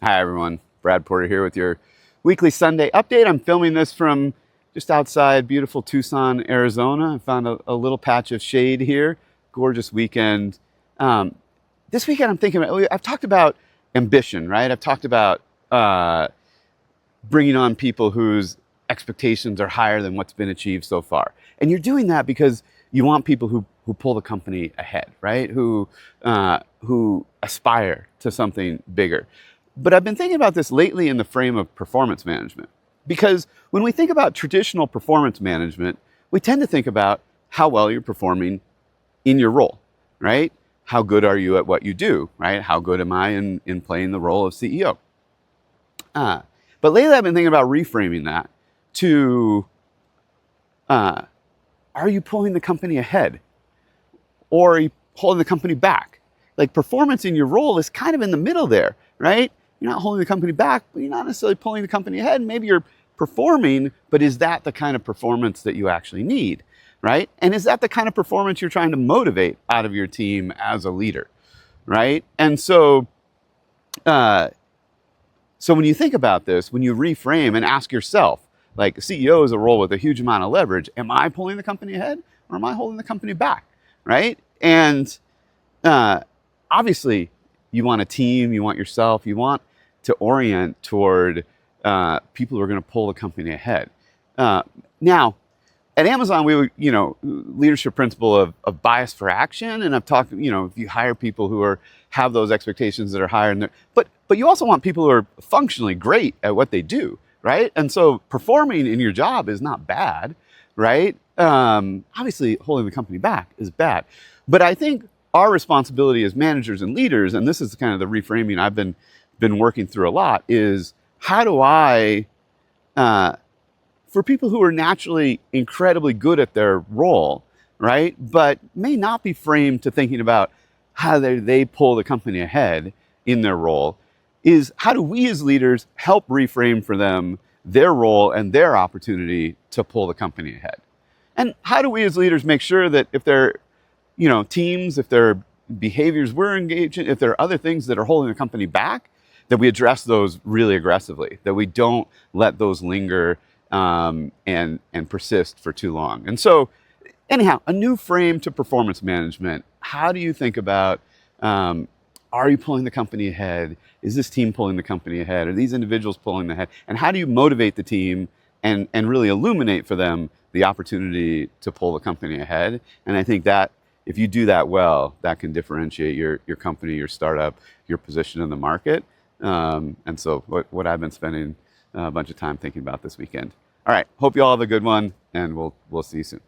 Hi, everyone. Brad Porter here with your weekly Sunday update. I'm filming this from just outside beautiful Tucson, Arizona. I found a little patch of shade here. Gorgeous weekend. Um, this weekend, I'm thinking about, I've talked about ambition, right? I've talked about bringing on people whose expectations are higher than what's been achieved so far. And you're doing that because you want people who pull the company ahead, right? Who aspire to something bigger. But I've been thinking about this lately in the frame of performance management. Because when we think about traditional performance management, we tend to think about how well you're performing in your role, right? How good are you at what you do, right? How good am I in playing the role of CEO? Uh, but lately I've been thinking about reframing that to uh, are you pulling the company ahead or are you holding the company back? Like performance in your role is kind of in the middle there, right? You're not holding the company back, but you're not necessarily pulling the company ahead. Maybe you're performing, but is that the kind of performance that you actually need, right? And is that the kind of performance you're trying to motivate out of your team as a leader, right? And uh, so when you think about this, when you reframe and ask yourself, like CEO is a role with a huge amount of leverage, am I pulling the company ahead or am I holding the company back, right? And uh, obviously, you want a team, you want yourself, you want to orient toward people who are going to pull the company ahead. Now, at Amazon, we would, leadership principle of bias for action, and I've talked, if you hire people who have those expectations that are higher, but you also want people who are functionally great at what they do, right? And so performing in your job is not bad, right? Obviously, holding the company back is bad, but I think our responsibility as managers and leaders, and this is kind of the reframing I've been working through a lot, is how do I for people who are naturally incredibly good at their role, right, but may not be framed to thinking about how they pull the company ahead in their role, is how do we as leaders help reframe for them their role and their opportunity to pull the company ahead? And how do we as leaders make sure that if they're, teams, if there are behaviors we're engaged in, if there are other things that are holding the company back, that we address those really aggressively, that we don't let those linger and persist for too long. And so, anyhow, a new frame to performance management. How do you think about are you pulling the company ahead? Is this team pulling the company ahead? Are these individuals pulling ahead? And how do you motivate the team and really illuminate for them the opportunity to pull the company ahead? And I think that if you do that well, that can differentiate your company, your startup, your position in the market. And so what I've been spending a bunch of time thinking about this weekend. All right, hope you all have a good one, and we'll see you soon.